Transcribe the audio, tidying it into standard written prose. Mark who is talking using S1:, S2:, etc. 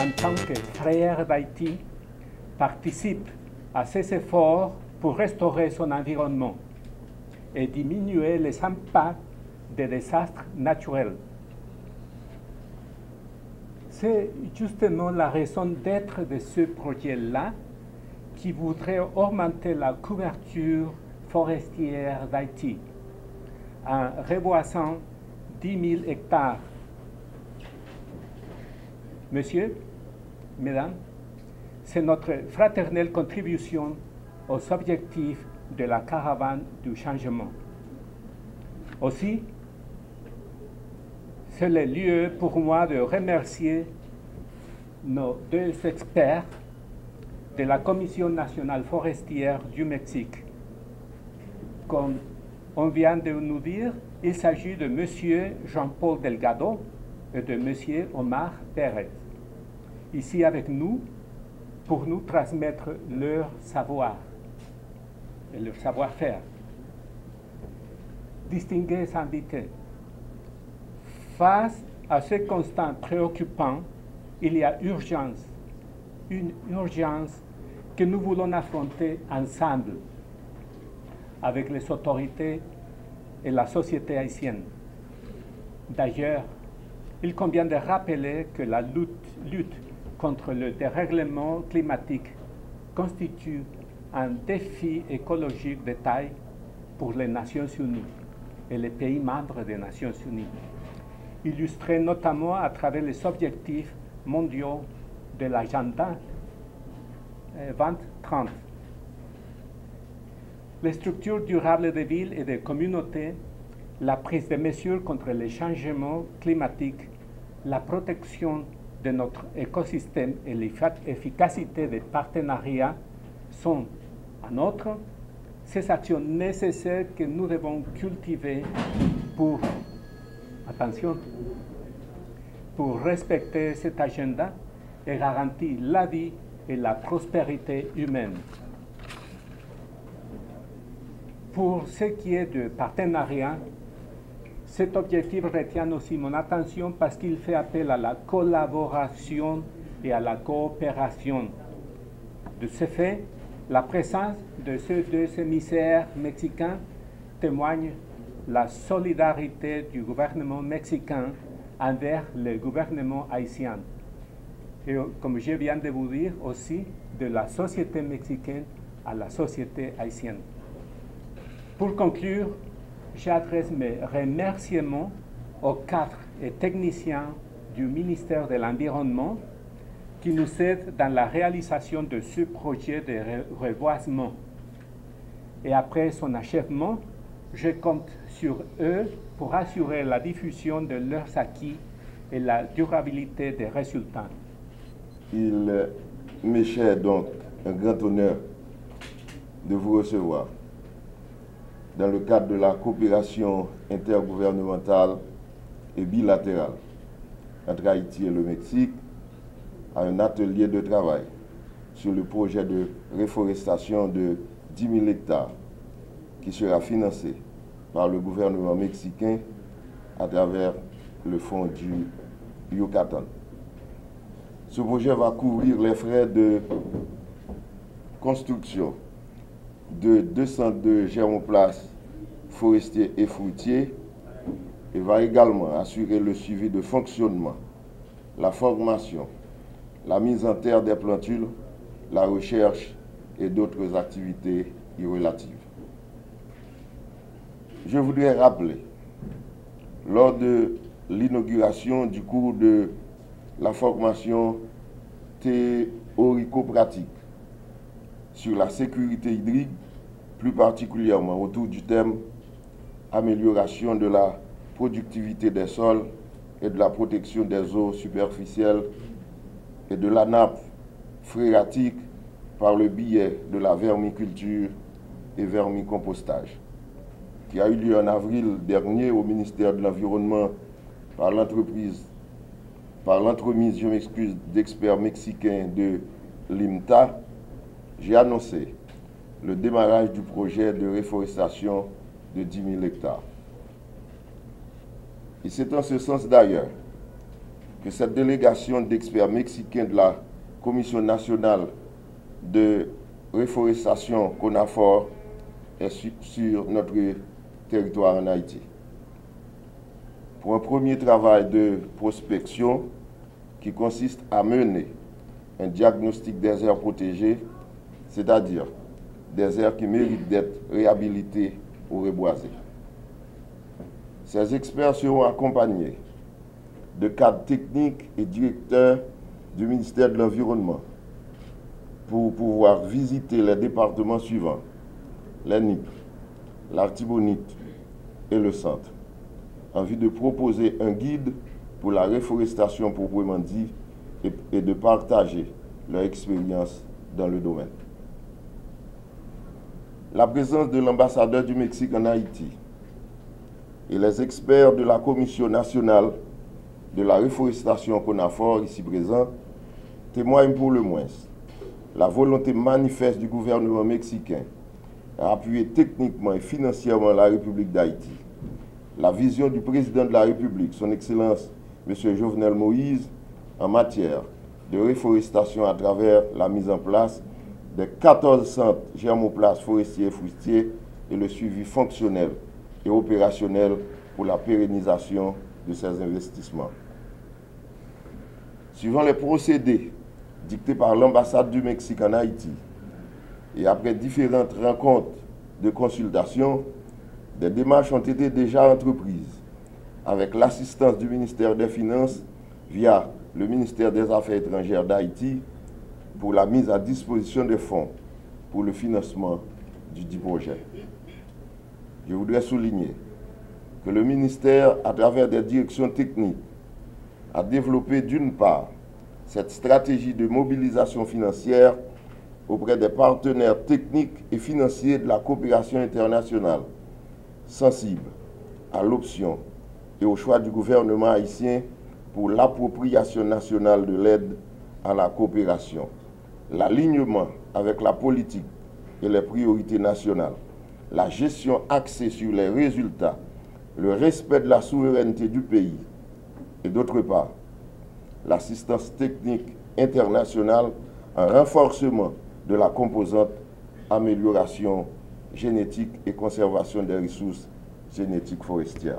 S1: en tant que frère d'Haïti, participe à ces efforts pour restaurer son environnement et diminuer les impacts des désastres naturels. C'est justement la raison d'être de ce projet-là qui voudrait augmenter la couverture forestière d'Haïti en reboisant 10 000 hectares. Monsieur, mesdames, c'est notre fraternelle contribution aux objectifs de la caravane du changement. Aussi, c'est le lieu pour moi de remercier nos 2 experts de la Commission nationale forestière du Mexique. Comme on vient de nous dire, il s'agit de M. Jean-Paul Delgado et de M. Omar Pérez, ici avec nous pour nous transmettre leur savoir et leur savoir-faire. Distingués invités, face à ce constat préoccupant, il y a urgence, une urgence que nous voulons affronter ensemble avec les autorités et la société haïtienne. D'ailleurs, il convient de rappeler que la lutte contre le dérèglement climatique constitue un défi écologique de taille pour les Nations Unies et les pays membres des Nations Unies, illustré notamment à travers les objectifs mondiaux de l'agenda 2030. Les structures durables des villes et des communautés, la prise de mesures contre les changements climatiques, la protection de notre écosystème et l'efficacité des partenariats sont, en outre, ces actions nécessaires que nous devons cultiver pour, attention, pour respecter cet agenda et garantir la vie et la prospérité humaine. Pour ce qui est de partenariat, cet objectif retient aussi mon attention parce qu'il fait appel à la collaboration et à la coopération. De ce fait, la présence de ces 2 émissaires mexicains témoigne la solidarité du gouvernement mexicain envers le gouvernement haïtien. Et comme je viens de vous dire aussi, de la société mexicaine à la société haïtienne. Pour conclure, j'adresse mes remerciements aux cadres et techniciens du ministère de l'Environnement qui nous aident dans la réalisation de ce projet de reboisement. Et après son achèvement, je compte sur eux pour assurer la diffusion de leurs acquis et la durabilité des résultats.
S2: Il m'est cher donc un grand honneur de vous recevoir dans le cadre de la coopération intergouvernementale et bilatérale entre Haïti et le Mexique à un atelier de travail sur le projet de réforestation de 10 000 hectares qui sera financé par le gouvernement mexicain à travers le fonds du Yucatan. Ce projet va couvrir les frais de construction de 202 germoplaces forestiers et fruitiers et va également assurer le suivi de fonctionnement, la formation, la mise en terre des plantules, la recherche et d'autres activités y relatives. Je voudrais rappeler, lors de l'inauguration du cours de la formation théorico-pratique sur la sécurité hydrique, plus particulièrement autour du thème amélioration de la productivité des sols et de la protection des eaux superficielles et de la nappe phréatique par le biais de la vermiculture et vermicompostage, qui a eu lieu en avril dernier au ministère de l'Environnement par l'entremise, je m'excuse, d'experts mexicains de l'IMTA. J'ai annoncé le démarrage du projet de réforestation de 10 000 hectares. Et c'est en ce sens d'ailleurs que cette délégation d'experts mexicains de la Commission nationale de reforestation CONAFOR est sur notre territoire en Haïti. Pour un premier travail de prospection qui consiste à mener un diagnostic des aires protégées, c'est-à-dire des aires qui méritent d'être réhabilitées ou reboisées. Ces experts seront accompagnés de cadres techniques et directeurs du ministère de l'Environnement pour pouvoir visiter les départements suivants: les Nippes, l'Artibonite et le Centre, en vue de proposer un guide pour la reforestation proprement dit et de partager leur expérience dans le domaine. La présence de l'ambassadeur du Mexique en Haïti et les experts de la Commission nationale de la reforestation CONAFOR ici présents témoignent pour le moins la volonté manifeste du gouvernement mexicain à appuyer techniquement et financièrement la République d'Haïti, la vision du président de la République, son Excellence M. Jovenel Moïse, en matière de reforestation à travers la mise en place des 14 centres germoplastes forestiers et fruitiers et le suivi fonctionnel et opérationnel pour la pérennisation de ces investissements. Suivant les procédés dictés par l'ambassade du Mexique en Haïti et après différentes rencontres de consultation, des démarches ont été déjà entreprises avec l'assistance du ministère des Finances via le ministère des Affaires étrangères d'Haïti pour la mise à disposition des fonds pour le financement du dit projet. Je voudrais souligner que le ministère, à travers des directions techniques, a développé d'une part cette stratégie de mobilisation financière auprès des partenaires techniques et financiers de la coopération internationale, sensibles à l'option et au choix du gouvernement haïtien pour l'appropriation nationale de l'aide à la coopération, l'alignement avec la politique et les priorités nationales, la gestion axée sur les résultats, le respect de la souveraineté du pays et d'autre part, l'assistance technique internationale en renforcement de la composante amélioration génétique et conservation des ressources génétiques forestières.